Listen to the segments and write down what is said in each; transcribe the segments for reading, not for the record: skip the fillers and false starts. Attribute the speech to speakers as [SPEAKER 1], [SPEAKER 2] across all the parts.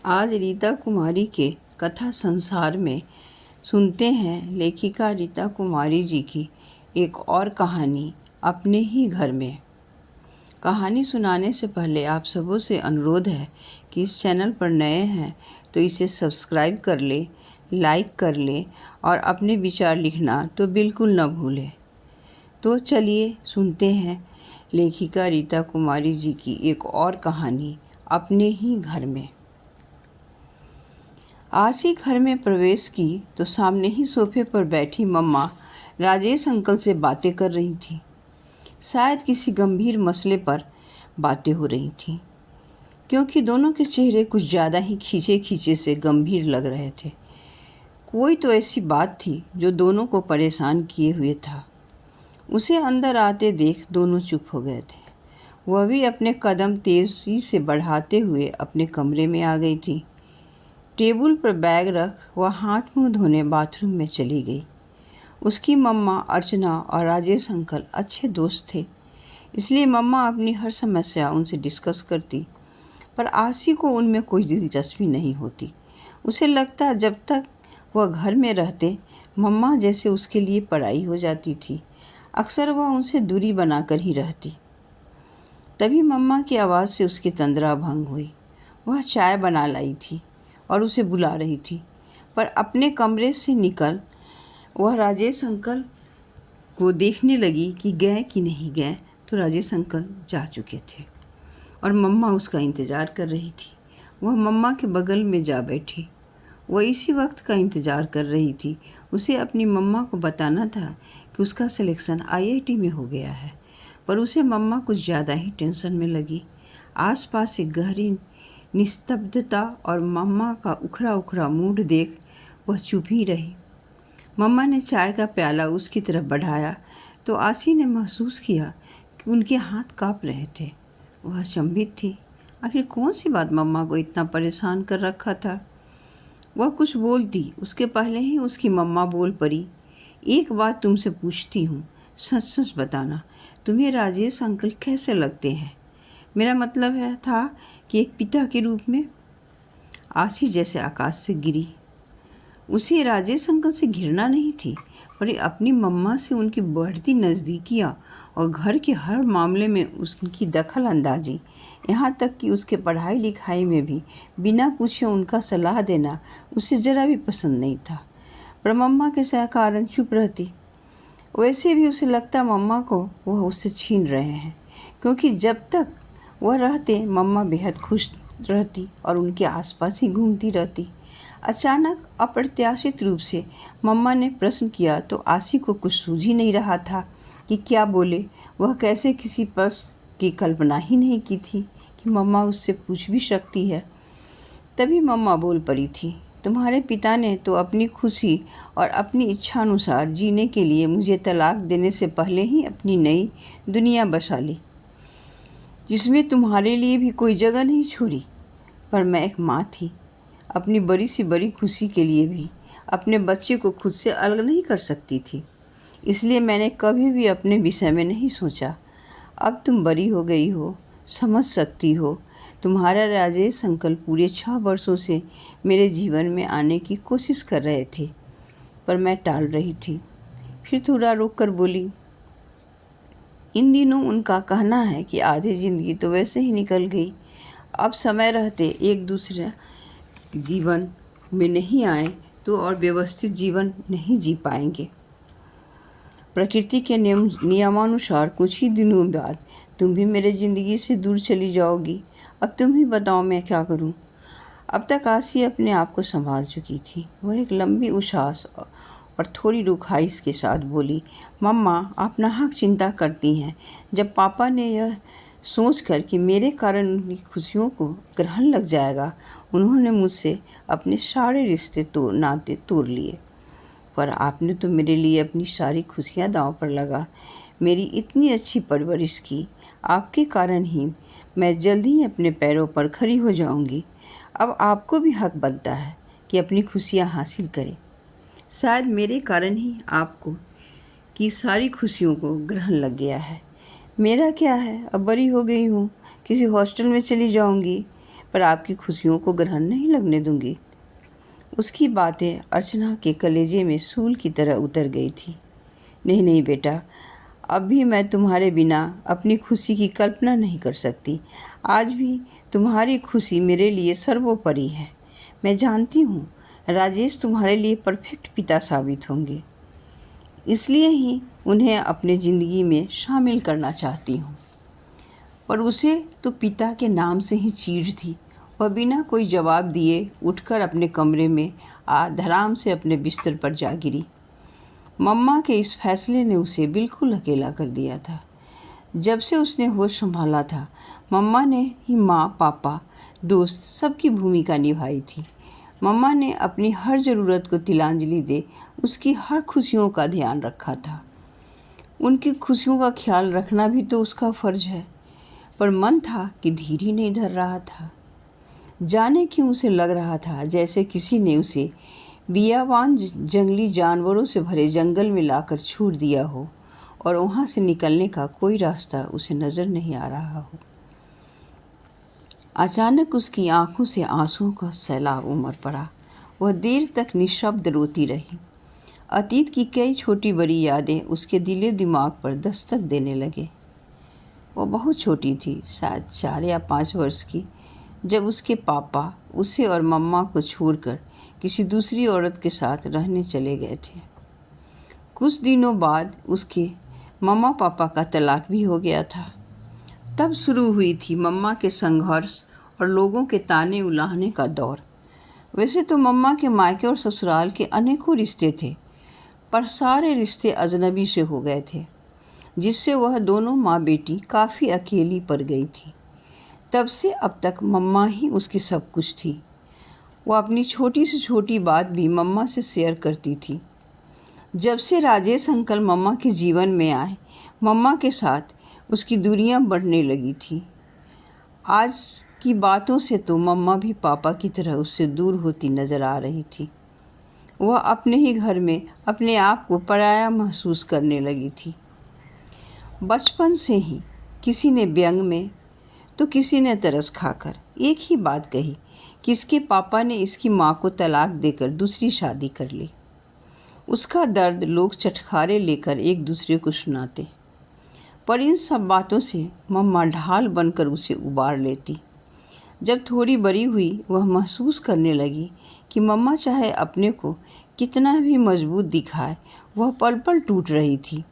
[SPEAKER 1] आज रीता कुमारी के कथा संसार में सुनते हैं लेखिका रीता कुमारी जी की एक और कहानी अपने ही घर में। कहानी सुनाने से पहले आप सबों से अनुरोध है कि इस चैनल पर नए हैं तो इसे सब्सक्राइब कर ले, लाइक कर ले और अपने विचार लिखना तो बिल्कुल न भूलें। तो चलिए सुनते हैं लेखिका रीता कुमारी जी की एक और कहानी अपने ही घर में। आशी घर में प्रवेश की तो सामने ही सोफे पर बैठी मम्मा राजेश अंकल से बातें कर रही थी। शायद किसी गंभीर मसले पर बातें हो रही थीं, क्योंकि दोनों के चेहरे कुछ ज़्यादा ही खींचे खींचे से गंभीर लग रहे थे। कोई तो ऐसी बात थी जो दोनों को परेशान किए हुए था। उसे अंदर आते देख दोनों चुप हो गए थे। वह भी अपने कदम तेज़ी से बढ़ाते हुए अपने कमरे में आ गई थी। टेबल पर बैग रख वह हाथ मुंह धोने बाथरूम में चली गई। उसकी मम्मा अर्चना और राजेश अंकल अच्छे दोस्त थे, इसलिए मम्मा अपनी हर समस्या उनसे डिस्कस करती, पर आशी को उनमें कोई दिलचस्पी नहीं होती। उसे लगता जब तक वह घर में रहते मम्मा जैसे उसके लिए पढ़ाई हो जाती थी। अक्सर वह उनसे दूरी बनाकर ही रहती। तभी मम्मा की आवाज़ से उसकी तंद्रा भंग हुई। वह चाय बना लाई थी और उसे बुला रही थी, पर अपने कमरे से निकल वह राजेश अंकल को देखने लगी कि गए कि नहीं गए, तो राजेश अंकल जा चुके थे और मम्मा उसका इंतज़ार कर रही थी। वह मम्मा के बगल में जा बैठी। वह इसी वक्त का इंतज़ार कर रही थी। उसे अपनी मम्मा को बताना था कि उसका सिलेक्शन आईआईटी में हो गया है, पर उसे मम्मा कुछ ज़्यादा ही टेंशन में लगी। आसपास से गहरी निस्तब्धता और मम्मा का उखड़ा उखड़ा मूड देख वह चुप ही रही। मम्मा ने चाय का प्याला उसकी तरफ बढ़ाया तो आशी ने महसूस किया कि उनके हाथ काँप रहे थे। वह अचंभित थी। आखिर कौन सी बात मम्मा को इतना परेशान कर रखा था। वह कुछ बोलती उसके पहले ही उसकी मम्मा बोल पड़ी। एक बात तुमसे पूछती हूँ, सच सच बताना, तुम्हें राजेश अंकल कैसे लगते हैं? मेरा मतलब था कि एक पिता के रूप में। आशी जैसे आकाश से गिरी। उसे राजेश अंकल से घृणा नहीं थी, पर अपनी मम्मा से उनकी बढ़ती नज़दीकियाँ और घर के हर मामले में उसकी दखल अंदाजी, यहाँ तक कि उसके पढ़ाई लिखाई में भी बिना पूछे उनका सलाह देना उसे ज़रा भी पसंद नहीं था। पर मम्मा के कारण चुप रहती। वैसे भी उसे लगता मम्मा को वह उससे छीन रहे हैं, क्योंकि जब तक वह रहते मम्मा बेहद खुश रहती और उनके आसपास ही घूमती रहती। अचानक अप्रत्याशित रूप से मम्मा ने प्रश्न किया तो आशी को कुछ सूझ ही नहीं रहा था कि क्या बोले। वह कैसे किसी प्रश्न की कल्पना ही नहीं की थी कि मम्मा उससे पूछ भी सकती है। तभी मम्मा बोल पड़ी थी, तुम्हारे पिता ने तो अपनी खुशी और अपनी इच्छा अनुसार जीने के लिए मुझे तलाक देने से पहले ही अपनी नई दुनिया बसा ली, जिसमें तुम्हारे लिए भी कोई जगह नहीं छोड़ी। पर मैं एक माँ थी, अपनी बड़ी सी बड़ी खुशी के लिए भी अपने बच्चे को खुद से अलग नहीं कर सकती थी, इसलिए मैंने कभी भी अपने विषय में नहीं सोचा। अब तुम बड़ी हो गई हो, समझ सकती हो। तुम्हारा राजेश अंकल पूरे 6 वर्षों से मेरे जीवन में आने की कोशिश कर रहे थे, पर मैं टाल रही थी। फिर थोड़ा रुक कर बोली, इन दिनों उनका कहना है कि आधी ज़िंदगी तो वैसे ही निकल गई। अब समय रहते एक दूसरे जीवन में नहीं आए तो और व्यवस्थित जीवन नहीं जी पाएंगे। प्रकृति के नियमानुसार कुछ ही दिनों बाद तुम भी मेरे ज़िंदगी से दूर चली जाओगी। अब तुम ही बताओ मैं क्या करूं? अब तक आशी अपने आप को संभाल चुकी थी। वह एक लंबी उछास और थोड़ी रुखाइश के साथ बोली, मम्मा आप नाहक चिंता करती हैं। जब पापा ने यह सोचकर कि मेरे कारण उनकी खुशियों को ग्रहण लग जाएगा, उन्होंने मुझसे अपने सारे रिश्ते नाते तोड़ लिए। पर आपने तो मेरे लिए अपनी सारी खुशियाँ दांव पर लगा, मेरी इतनी अच्छी परवरिश की। आपके कारण ही मैं जल्द ही अपने पैरों पर खड़ी हो जाऊंगी। अब आपको भी हक बनता है कि अपनी खुशियाँ हासिल करें। शायद मेरे कारण ही आपको की सारी खुशियों को ग्रहण लग गया है। मेरा क्या है, अब बड़ी हो गई हूँ, किसी हॉस्टल में चली जाऊँगी। पर आपकी खुशियों को ग्रहण नहीं लगने दूंगी। उसकी बातें अर्चना के कलेजे में सूल की तरह उतर गई थी। नहीं नहीं बेटा, अब भी मैं तुम्हारे बिना अपनी खुशी की कल्पना नहीं कर सकती। आज भी तुम्हारी खुशी मेरे लिए सर्वोपरि है। मैं जानती हूँ राजेश तुम्हारे लिए परफेक्ट पिता साबित होंगे, इसलिए ही उन्हें अपने ज़िंदगी में शामिल करना चाहती हूँ। पर उसे तो पिता के नाम से ही चीड़ थी। वह बिना कोई जवाब दिए उठकर अपने कमरे में धड़ाम से अपने बिस्तर पर जा गिरी। मम्मा के इस फैसले ने उसे बिल्कुल अकेला कर दिया था। जब से उसने होश संभाला था, मम्मा ने ही माँ, पापा, दोस्त सबकी भूमिका निभाई थी। मम्मा ने अपनी हर ज़रूरत को तिलांजलि दे उसकी हर खुशियों का ध्यान रखा था। उनकी खुशियों का ख्याल रखना भी तो उसका फ़र्ज है, पर मन था कि धीर ही नहीं धर रहा था। जाने क्यों उसे लग रहा था जैसे किसी ने उसे बियाबान जंगली जानवरों से भरे जंगल में लाकर छोड़ दिया हो और वहाँ से निकलने का कोई रास्ता उसे नज़र नहीं आ रहा हो। अचानक उसकी आंखों से आंसुओं का सैलाब उमड़ पड़ा। वह देर तक निशब्द रोती रही। अतीत की कई छोटी बड़ी यादें उसके दिले दिमाग पर दस्तक देने लगे। वह बहुत छोटी थी, शायद 4 या 5 वर्ष की, जब उसके पापा उसे और मम्मा को छोड़कर किसी दूसरी औरत के साथ रहने चले गए थे। कुछ दिनों बाद उसके मम्मा पापा का तलाक भी हो गया था। तब शुरू हुई थी मम्मा के संघर्ष और लोगों के ताने उलाहने का दौर। वैसे तो मम्मा के मायके और ससुराल के अनेकों रिश्ते थे, पर सारे रिश्ते अजनबी से हो गए थे, जिससे वह दोनों माँ बेटी काफ़ी अकेली पड़ गई थी। तब से अब तक मम्मा ही उसकी सब कुछ थी। वह अपनी छोटी से छोटी बात भी मम्मा से शेयर करती थी। जब से राजेश अंकल मम्मा के जीवन में आए, मम्मा के साथ उसकी दूरियां बढ़ने लगी थी। आज की बातों से तो मम्मा भी पापा की तरह उससे दूर होती नज़र आ रही थी। वह अपने ही घर में अपने आप को पराया महसूस करने लगी थी। बचपन से ही किसी ने व्यंग में तो किसी ने तरस खाकर एक ही बात कही कि इसके पापा ने इसकी माँ को तलाक देकर दूसरी शादी कर ली। उसका दर्द लोग चटखारे लेकर एक दूसरे को सुनाते, पर इन सब बातों से मम्मा ढाल बनकर उसे उबार लेती। जब थोड़ी बड़ी हुई, वह महसूस करने लगी कि मम्मा चाहे अपने को कितना भी मजबूत दिखाए, वह पल पल टूट रही थी।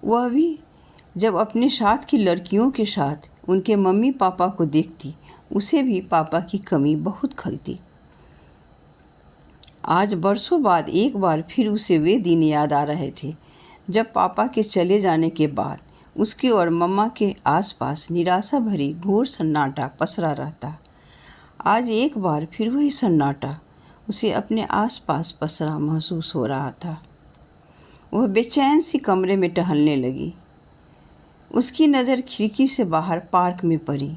[SPEAKER 1] वह भी जब अपने साथ की लड़कियों के साथ उनके मम्मी पापा को देखती, उसे भी पापा की कमी बहुत खलती। आज बरसों बाद एक बार फिर उसे वे दिन याद आ रहे थे जब पापा के चले जाने के बाद उसके और मम्मा के आसपास निराशा भरी घोर सन्नाटा पसरा रहता। आज एक बार फिर वही सन्नाटा उसे अपने आसपास पसरा महसूस हो रहा था। वह बेचैन सी कमरे में टहलने लगी। उसकी नज़र खिड़की से बाहर पार्क में पड़ी,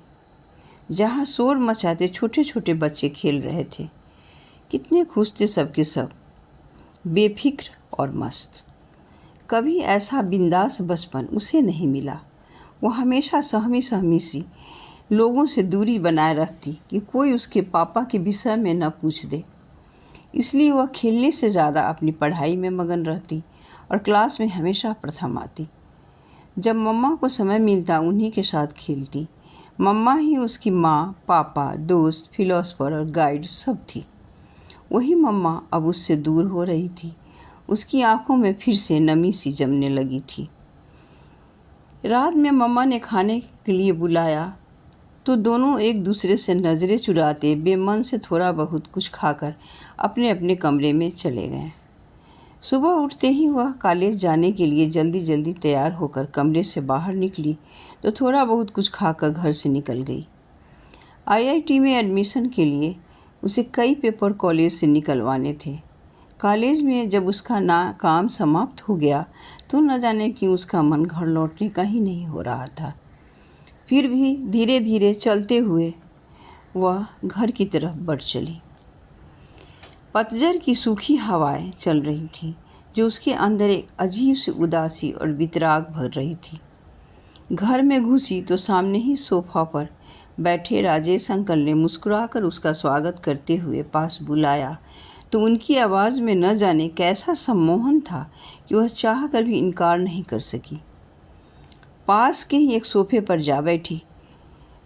[SPEAKER 1] जहाँ शोर मचाते छोटे छोटे बच्चे खेल रहे थे। कितने खुश थे सबके सब, बेफिक्र और मस्त। कभी ऐसा बिंदास बचपन उसे नहीं मिला। वह हमेशा सहमी सहमी सी लोगों से दूरी बनाए रखती कि कोई उसके पापा के विषय में न पूछ दे। इसलिए वह खेलने से ज़्यादा अपनी पढ़ाई में मगन रहती और क्लास में हमेशा प्रथम आती। जब मम्मा को समय मिलता उन्हीं के साथ खेलती। मम्मा ही उसकी माँ, पापा, दोस्त, फिलोसफर और गाइड सब थी। वही मम्मा अब उससे दूर हो रही थी। उसकी आंखों में फिर से नमी सी जमने लगी थी। रात में मम्मा ने खाने के लिए बुलाया तो दोनों एक दूसरे से नज़रें चुराते बेमन से थोड़ा बहुत कुछ खाकर अपने अपने कमरे में चले गए। सुबह उठते ही वह कॉलेज जाने के लिए जल्दी जल्दी तैयार होकर कमरे से बाहर निकली तो थोड़ा बहुत कुछ खाकर घर से निकल गई। आईआईटी में एडमिशन के लिए उसे कई पेपर कॉलेज से निकलवाने थे। कॉलेज में जब उसका काम समाप्त हो गया तो न जाने क्यों उसका मन घर लौटने का ही नहीं हो रहा था। फिर भी धीरे धीरे चलते हुए वह घर की तरफ बढ़ चली। पतझड़ की सूखी हवाएं चल रही थीं, जो उसके अंदर एक अजीब सी उदासी और वितराग भर रही थी। घर में घुसी तो सामने ही सोफा पर बैठे राजेश अंकल ने मुस्कुराकर उसका स्वागत करते हुए पास बुलाया तो उनकी आवाज़ में न जाने कैसा सम्मोहन था कि वह चाह कर भी इनकार नहीं कर सकी। पास के ही एक सोफे पर जा बैठी।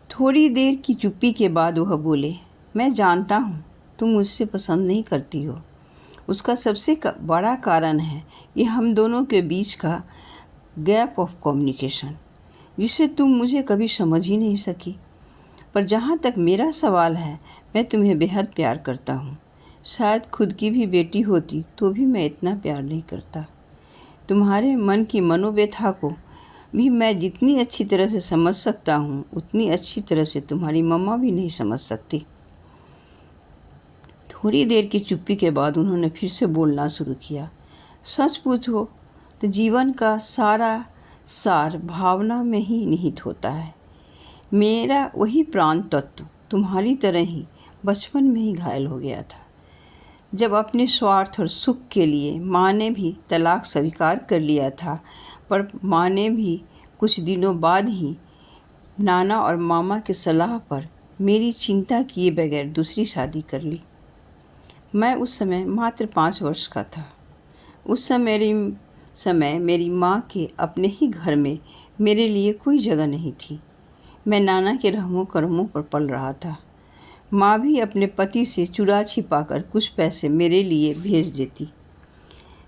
[SPEAKER 1] थोड़ी देर की चुप्पी के बाद वह बोले, मैं जानता हूँ तुम मुझसे पसंद नहीं करती हो। उसका सबसे बड़ा कारण है कि हम दोनों के बीच का गैप ऑफ कम्युनिकेशन, जिससे तुम मुझे कभी समझ ही नहीं सकी। पर जहाँ तक मेरा सवाल है, मैं तुम्हें बेहद प्यार करता हूँ। शायद खुद की भी बेटी होती तो भी मैं इतना प्यार नहीं करता। तुम्हारे मन की मनोव्यथा को भी मैं जितनी अच्छी तरह से समझ सकता हूँ, उतनी अच्छी तरह से तुम्हारी मम्मा भी नहीं समझ सकती। थोड़ी देर की चुप्पी के बाद उन्होंने फिर से बोलना शुरू किया। सच पूछो तो जीवन का सारा सार भावना में ही निहित होता है। मेरा वही प्राण तत्व तुम्हारी तरह ही बचपन में ही घायल हो गया था, जब अपने स्वार्थ और सुख के लिए माँ ने भी तलाक स्वीकार कर लिया था। पर माँ ने भी कुछ दिनों बाद ही नाना और मामा की सलाह पर मेरी चिंता किए बगैर दूसरी शादी कर ली। मैं उस समय मात्र 5 वर्ष का था। उस समय मेरी माँ के अपने ही घर में मेरे लिए कोई जगह नहीं थी। मैं नाना के रहमो करमों पर पल रहा था। माँ भी अपने पति से चुरा छिपाकर कुछ पैसे मेरे लिए भेज देती।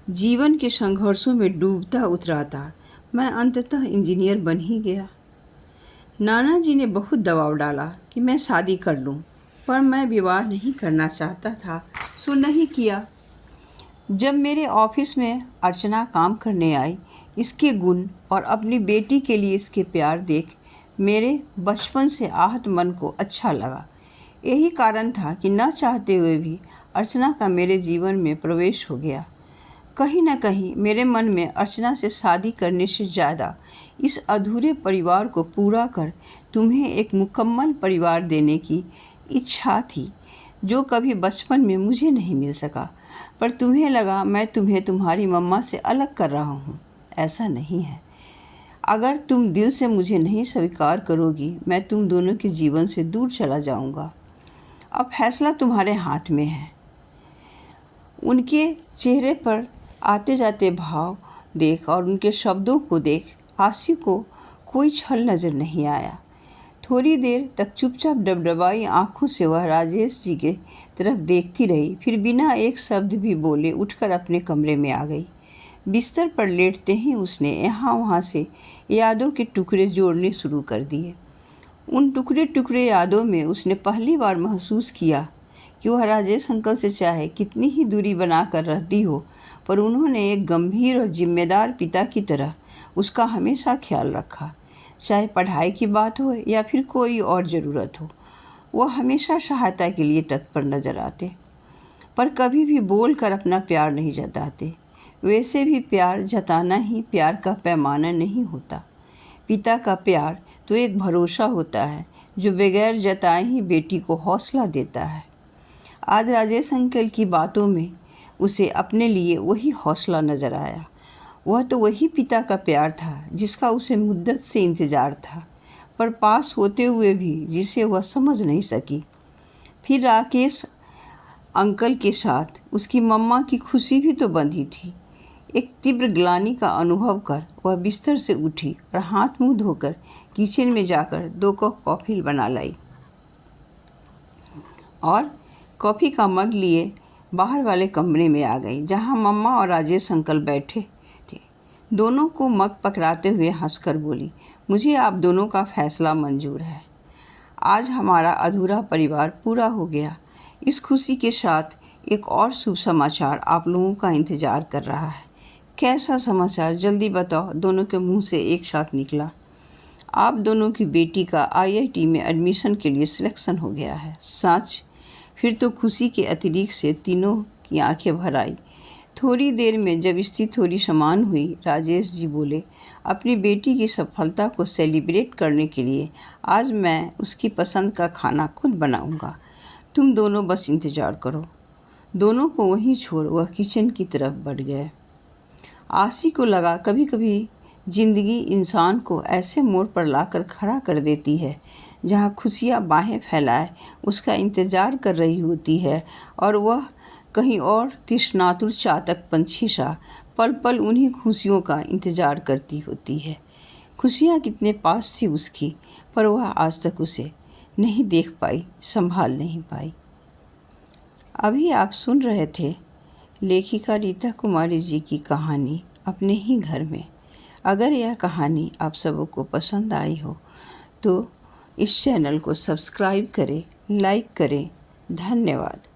[SPEAKER 1] जीवन के संघर्षों में डूबता उतराता मैं अंततः इंजीनियर बन ही गया। नाना जी ने बहुत दबाव डाला कि मैं शादी कर लूं, पर मैं विवाह नहीं करना चाहता था, सो नहीं किया। जब मेरे ऑफिस में अर्चना काम करने आई, इसके गुण और अपनी बेटी के लिए इसके प्यार देख मेरे बचपन से आहत मन को अच्छा लगा। यही कारण था कि न चाहते हुए भी अर्चना का मेरे जीवन में प्रवेश हो गया। कहीं न कहीं मेरे मन में अर्चना से शादी करने से ज़्यादा इस अधूरे परिवार को पूरा कर तुम्हें एक मुकम्मल परिवार देने की इच्छा थी, जो कभी बचपन में मुझे नहीं मिल सका। पर तुम्हें लगा मैं तुम्हें तुम्हारी मम्मा से अलग कर रहा हूँ। ऐसा नहीं है। अगर तुम दिल से मुझे नहीं स्वीकार करोगी, मैं तुम दोनों के जीवन से दूर चला जाऊँगा। अब फैसला तुम्हारे हाथ में है। उनके चेहरे पर आते जाते भाव देख और उनके शब्दों को देख आशी को कोई छल नज़र नहीं आया। थोड़ी देर तक चुपचाप डबडबाई आंखों से वह राजेश जी के तरफ देखती रही, फिर बिना एक शब्द भी बोले उठकर अपने कमरे में आ गई। बिस्तर पर लेटते ही उसने यहाँ वहाँ से यादों के टुकड़े जोड़ने शुरू कर दिए। उन टुकड़े टुकड़े यादों में उसने पहली बार महसूस किया कि वह राजेश अंकल से चाहे कितनी ही दूरी बनाकर रहती हो, पर उन्होंने एक गंभीर और जिम्मेदार पिता की तरह उसका हमेशा ख्याल रखा। चाहे पढ़ाई की बात हो या फिर कोई और ज़रूरत हो, वह हमेशा सहायता के लिए तत्पर नजर आते, पर कभी भी बोल कर अपना प्यार नहीं जताते। वैसे भी प्यार जताना ही प्यार का पैमाना नहीं होता। पिता का प्यार तो एक भरोसा होता है जो बगैर जताए ही बेटी को हौसला देता है। आज राजेश अंकल की बातों में उसे अपने लिए वही हौसला नज़र आया। वह तो वही पिता का प्यार था जिसका उसे मुद्दत से इंतज़ार था, पर पास होते हुए भी जिसे वह समझ नहीं सकी। फिर राकेश अंकल के साथ उसकी मम्मा की खुशी भी तो बंधी थी। एक तीव्र ग्लानि का अनुभव कर वह बिस्तर से उठी और हाथ मुंह धोकर किचन में जाकर 2 कप कॉफ़ी बना लाई और कॉफ़ी का मग लिए बाहर वाले कमरे में आ गई, जहां मम्मा और राजेश अंकल बैठे थे। दोनों को मग पकड़ाते हुए हंसकर बोली, मुझे आप दोनों का फैसला मंजूर है। आज हमारा अधूरा परिवार पूरा हो गया। इस खुशी के साथ एक और शुभ समाचार आप लोगों का इंतज़ार कर रहा है। कैसा समाचार, जल्दी बताओ, दोनों के मुंह से एक साथ निकला। आप दोनों की बेटी का IIT में एडमिशन के लिए सिलेक्शन हो गया है। सच? फिर तो खुशी के अतिरिक्त से तीनों की आंखें भर आई। थोड़ी देर में जब स्थिति थोड़ी समान हुई, राजेश जी बोले, अपनी बेटी की सफलता को सेलिब्रेट करने के लिए आज मैं उसकी पसंद का खाना खुद बनाऊंगा। तुम दोनों बस इंतज़ार करो। दोनों को वहीं छोड़ वह किचन की तरफ बढ़ गए। आशी को लगा कभी कभी ज़िंदगी इंसान को ऐसे मोड़ पर लाकर खड़ा कर देती है जहाँ खुशियाँ बाहें फैलाए उसका इंतज़ार कर रही होती है, और वह कहीं और तृष्णातुर चातक पंछी सा पल पल उन्हीं खुशियों का इंतज़ार करती होती है। खुशियाँ कितने पास थी उसकी, पर वह आज तक उसे नहीं देख पाई, संभाल नहीं पाई। अभी आप सुन रहे थे लेखिका रीता कुमारी जी की कहानी अपने ही घर में। अगर यह कहानी आप सबको पसंद आई हो तो इस चैनल को सब्सक्राइब करें, लाइक करें। धन्यवाद।